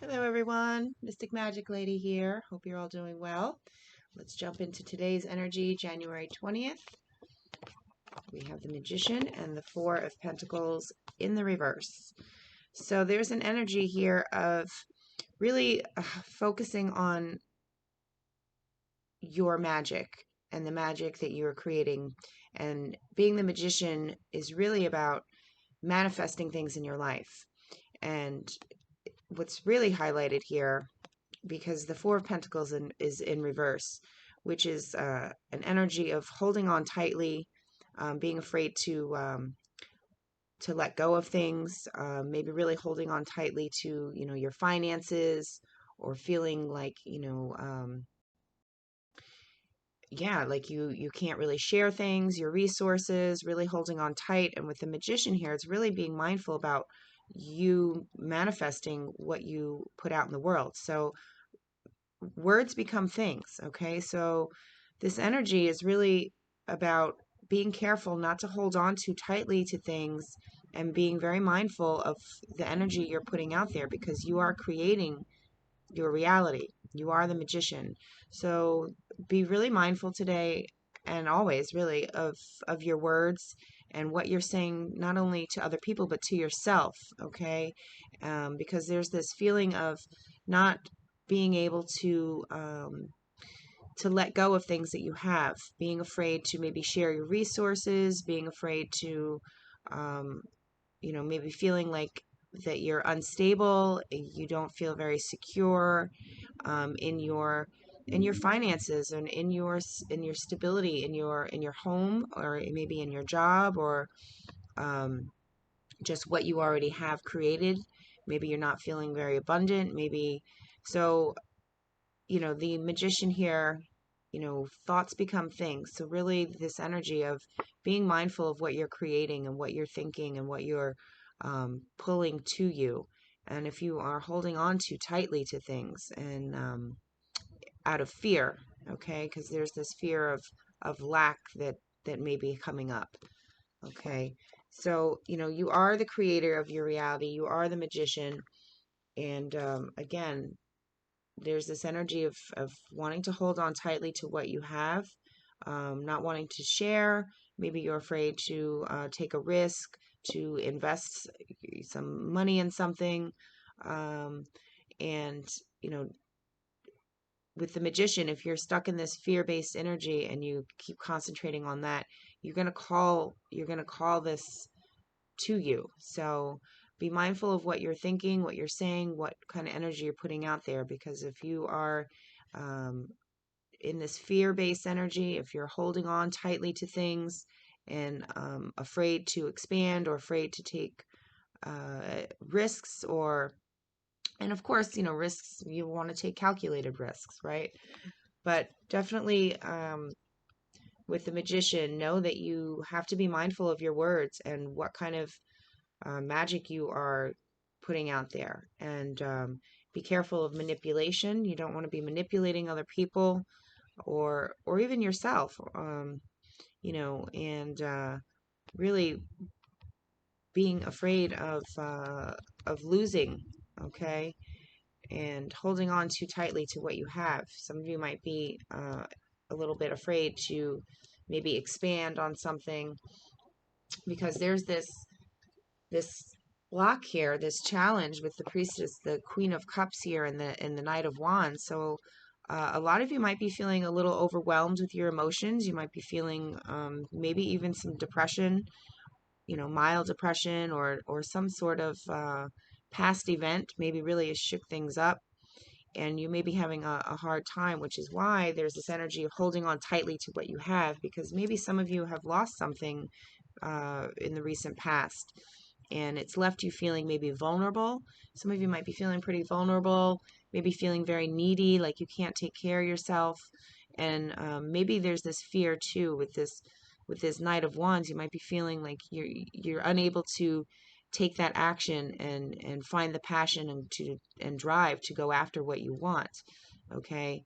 Hello everyone, Mystic Magic Lady here. Hope you're all doing well. Let's jump into today's energy, January 20th. We have the Magician and the Four of Pentacles in the reverse. So there's an energy here of really focusing on your magic and the magic that you're creating. And being the magician is really about manifesting things in your life. And what's really highlighted here, because the Four of Pentacles is in reverse, which is an energy of holding on tightly, being afraid to let go of things, maybe really holding on tightly to your finances, or feeling like yeah, like you can't really share things, your resources, really holding on tight. And with the Magician here, it's really being mindful about you manifesting what you put out in the world. So words become things, okay? So this energy is really about being careful not to hold on too tightly to things, and being very mindful of the energy you're putting out there, because you are creating your reality. You are the magician. So be really mindful today and always, really, of your words and what you're saying, not only to other people but to yourself, okay? Because there's this feeling of not being able to let go of things that you have, being afraid to maybe share your resources, being afraid to maybe feeling like that you're unstable, you don't feel very secure in your finances, and in your stability, in your home, or maybe in your job, or um, just what you already have created. Maybe you're not feeling very abundant. Maybe so. The Magician here, thoughts become things. So really, this energy of being mindful of what you're creating and what you're thinking and what you're pulling to you. And if you are holding on too tightly to things, and out of fear, okay, because there's this fear of lack that may be coming up, okay. So you are the creator of your reality. You are the magician. And again, there's this energy of wanting to hold on tightly to what you have, not wanting to share. Maybe you're afraid to take a risk, to invest some money in something. And, you know, with the magician, if you're stuck in this fear-based energy and you keep concentrating on that, you're gonna call this to you. So be mindful of what you're thinking, what you're saying, what kind of energy you're putting out there. Because if you are um, in this fear-based energy, if you're holding on tightly to things, and afraid to expand, or afraid to take risks, and of course, risks, you want to take calculated risks, right? But definitely, with the magician, know that you have to be mindful of your words and what kind of magic you are putting out there. And be careful of manipulation. You don't want to be manipulating other people, or even yourself, and really being afraid of losing, okay, and holding on too tightly to what you have. Some of you might be a little bit afraid to maybe expand on something, because there's this block here, this challenge with the Priestess, the Queen of Cups here, and the Knight of Wands. So a lot of you might be feeling a little overwhelmed with your emotions. You might be feeling maybe even some depression, mild depression, or some sort of past event maybe really has shook things up, and you may be having a hard time, which is why there's this energy of holding on tightly to what you have, because maybe some of you have lost something in the recent past, and it's left you feeling maybe vulnerable. Some of you might be feeling pretty vulnerable, maybe feeling very needy, like you can't take care of yourself. And maybe there's this fear too with this Knight of Wands. You might be feeling like you're unable to take that action and find the passion and drive to go after what you want, okay.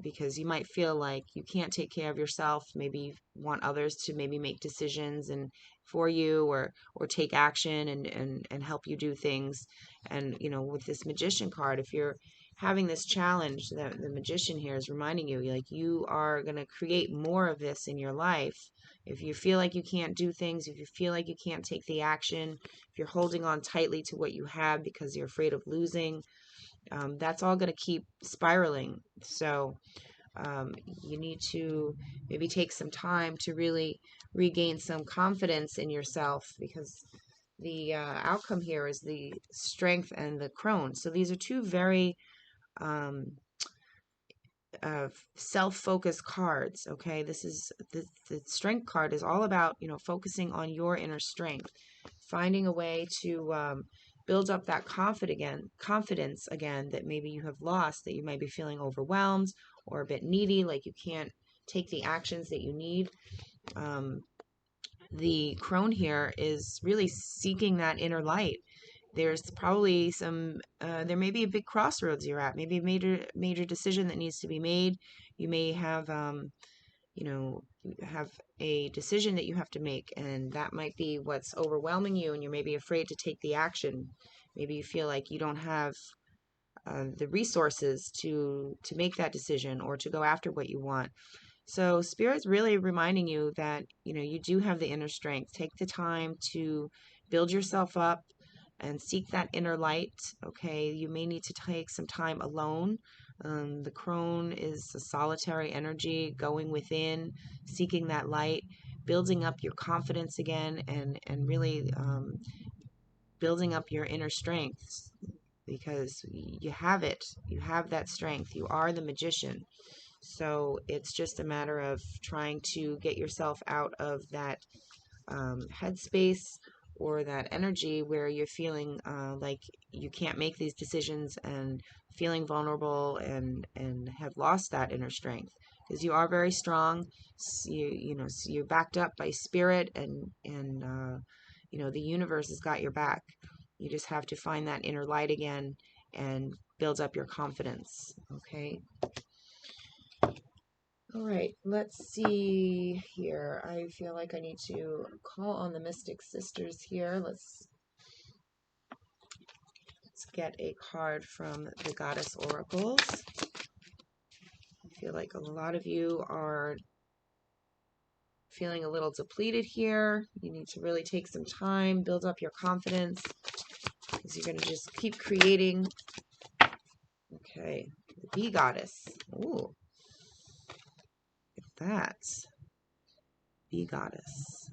Because you might feel like you can't take care of yourself. Maybe you want others to maybe make decisions and for you, or take action and help you do things. And with this Magician card, if you're having this challenge, that the Magician here is reminding you, like, you are going to create more of this in your life. If you feel like you can't do things, if you feel like you can't take the action, if you're holding on tightly to what you have because you're afraid of losing, that's all going to keep spiraling. So you need to maybe take some time to really regain some confidence in yourself, because the outcome here is the Strength and the Crone. So these are two very um, self-focused cards. Okay, this is the Strength card is all about focusing on your inner strength, finding a way to build up that confidence again that maybe you have lost, that you might be feeling overwhelmed or a bit needy, like you can't take the actions that you need. The Crone here is really seeking that inner light. There's probably there may be a big crossroads you're at, maybe a major decision that needs to be made. You may have have a decision that you have to make, and that might be what's overwhelming you, and you're maybe afraid to take the action. Maybe you feel like you don't have the resources to make that decision or to go after what you want. So Spirit's really reminding you that you do have the inner strength. Take the time to build yourself up and seek that inner light. Okay, you may need to take some time alone. The Crone is a solitary energy, going within, seeking that light, building up your confidence again, and really building up your inner strength, because you have it. You have that strength. You are the Magician. So it's just a matter of trying to get yourself out of that headspace or that energy where you're feeling like you can't make these decisions, and feeling vulnerable, and have lost that inner strength, because you are very strong. So so you're backed up by Spirit, and the universe has got your back. You just have to find that inner light again and build up your confidence. Okay. All right, let's see here. I feel like I need to call on the Mystic Sisters here. Let's get a card from the Goddess Oracles. I feel like a lot of you are feeling a little depleted here. You need to really take some time, build up your confidence, because you're going to just keep creating. Okay, the Bee Goddess. Ooh, look at that. Bee Goddess.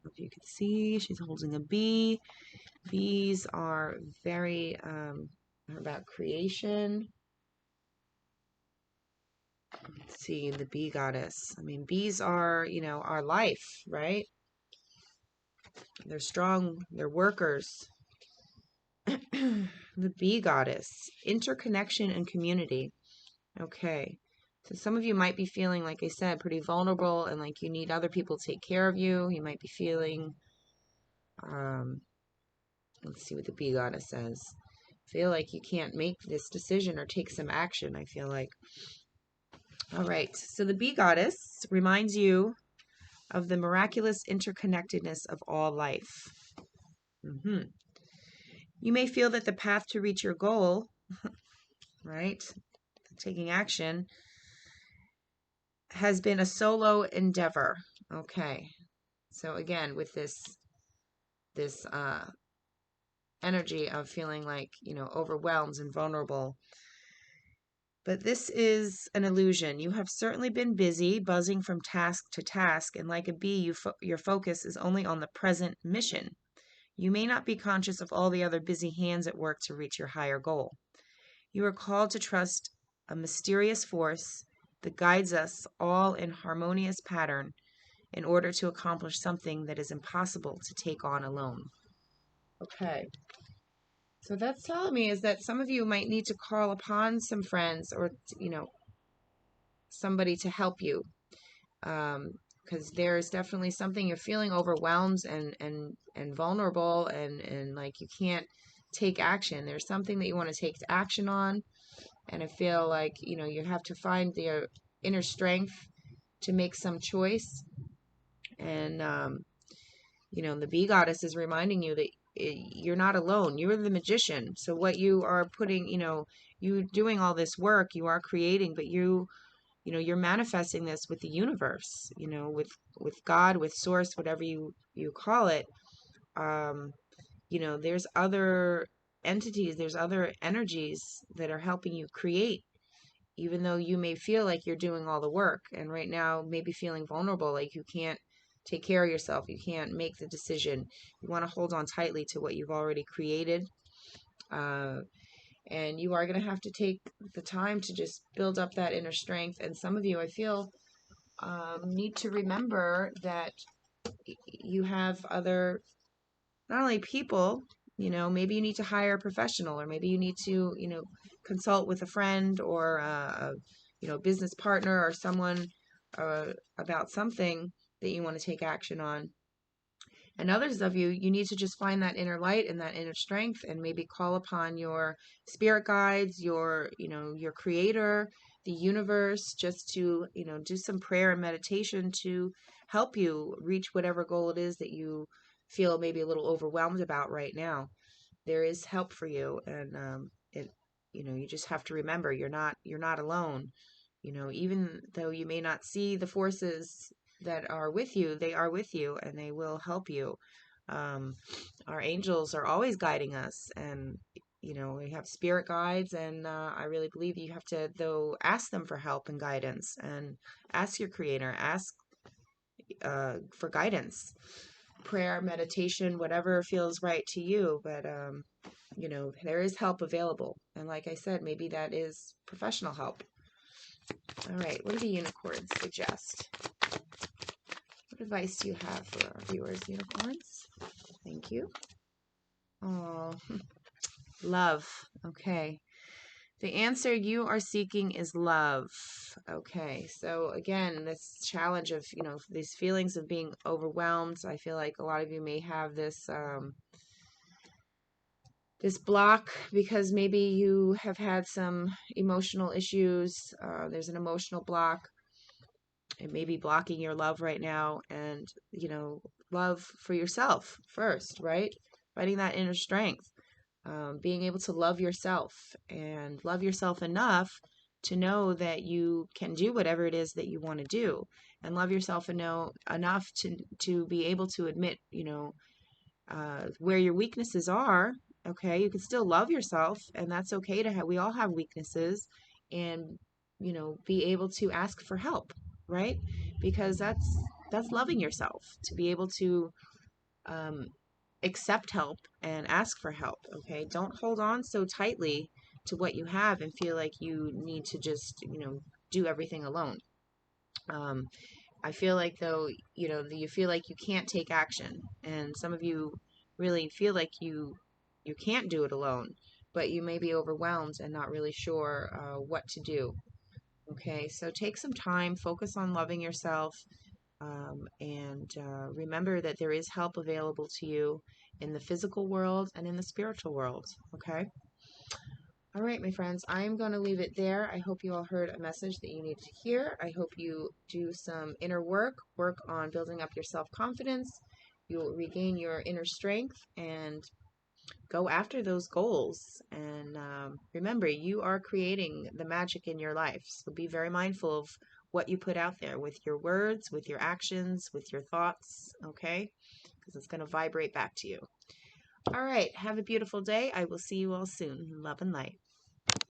If you can see, she's holding a bee. Bees are very about creation. Let's see, the Bee Goddess. I mean, bees are, our life, right? They're strong, they're workers. The Bee Goddess, interconnection and community. Okay. So some of you might be feeling, like I said, pretty vulnerable, and like you need other people to take care of you. You might be feeling, let's see what the Bee Goddess says. Feel like you can't make this decision or take some action, I feel like. All right, so the Bee Goddess reminds you of the miraculous interconnectedness of all life. You may feel that the path to reach your goal, right, taking action, has been a solo endeavor. Okay, so again, with this energy of feeling like, overwhelmed and vulnerable. But this is an illusion. You have certainly been busy, buzzing from task to task, and like a bee, your focus is only on the present mission. You may not be conscious of all the other busy hands at work to reach your higher goal. You are called to trust a mysterious force that guides us all in harmonious pattern in order to accomplish something that is impossible to take on alone. Okay. So that's telling me is that some of you might need to call upon some friends, or, somebody to help you. Because there's definitely something, you're feeling overwhelmed and vulnerable, and like you can't take action. There's something that you want to take action on, and I feel like, you have to find the inner strength to make some choice. And You know, the bee goddess is reminding you that you're not alone. You're the magician. So what you are putting, you doing all this work, you are creating, but you're manifesting this with the universe, with God, with source, whatever you call it. Um, there's other entities, there's other energies that are helping you create, even though you may feel like you're doing all the work. And right now, maybe feeling vulnerable, like you can't take care of yourself, you can't make the decision. You want to hold on tightly to what you've already created. Uh, and you are going to have to take the time to just build up that inner strength. And some of you, I feel, need to remember that you have other, not only people, maybe you need to hire a professional, or maybe you need to, consult with a friend, or business partner, or someone about something that you want to take action on. And others of you, you need to just find that inner light and that inner strength, and maybe call upon your spirit guides, your creator, the universe, just to, do some prayer and meditation to help you reach whatever goal it is that you feel maybe a little overwhelmed about right now. There is help for you, and you just have to remember you're not alone. Even though you may not see the forces that are with you, they are with you, and they will help you. Um, our angels are always guiding us, and we have spirit guides, and I really believe you have to, though, ask them for help and guidance, and ask your creator, ask for guidance, prayer, meditation, whatever feels right to you. But there is help available, and like I said, maybe that is professional help. All right, what do the unicorns suggest? What advice do you have for our viewers, unicorns? Thank you. Oh, love. Okay. The answer you are seeking is love. Okay. So again, this challenge of, these feelings of being overwhelmed. I feel like a lot of you may have this block because maybe you have had some emotional issues. There's an emotional block. It may be blocking your love right now, and love for yourself first, right? Finding that inner strength, being able to love yourself, and love yourself enough to know that you can do whatever it is that you want to do, and love yourself enough to be able to admit, where your weaknesses are. Okay, you can still love yourself, and that's okay to have. We all have weaknesses, and be able to ask for help, right? Because that's loving yourself, to be able to um, accept help and ask for help. Okay, don't hold on so tightly to what you have and feel like you need to just do everything alone. Um, I feel like, though, you feel like you can't take action, and some of you really feel like you can't do it alone, but you may be overwhelmed and not really sure what to do. Okay, so take some time, focus on loving yourself, and remember that there is help available to you in the physical world and in the spiritual world. Okay. All right, my friends, I'm going to leave it there. I hope you all heard a message that you need to hear. I hope you do some inner work on building up your self-confidence. You'll regain your inner strength and go after those goals. And remember, you are creating the magic in your life. So be very mindful of what you put out there with your words, with your actions, with your thoughts, okay? Because it's going to vibrate back to you. All right, have a beautiful day. I will see you all soon. Love and light.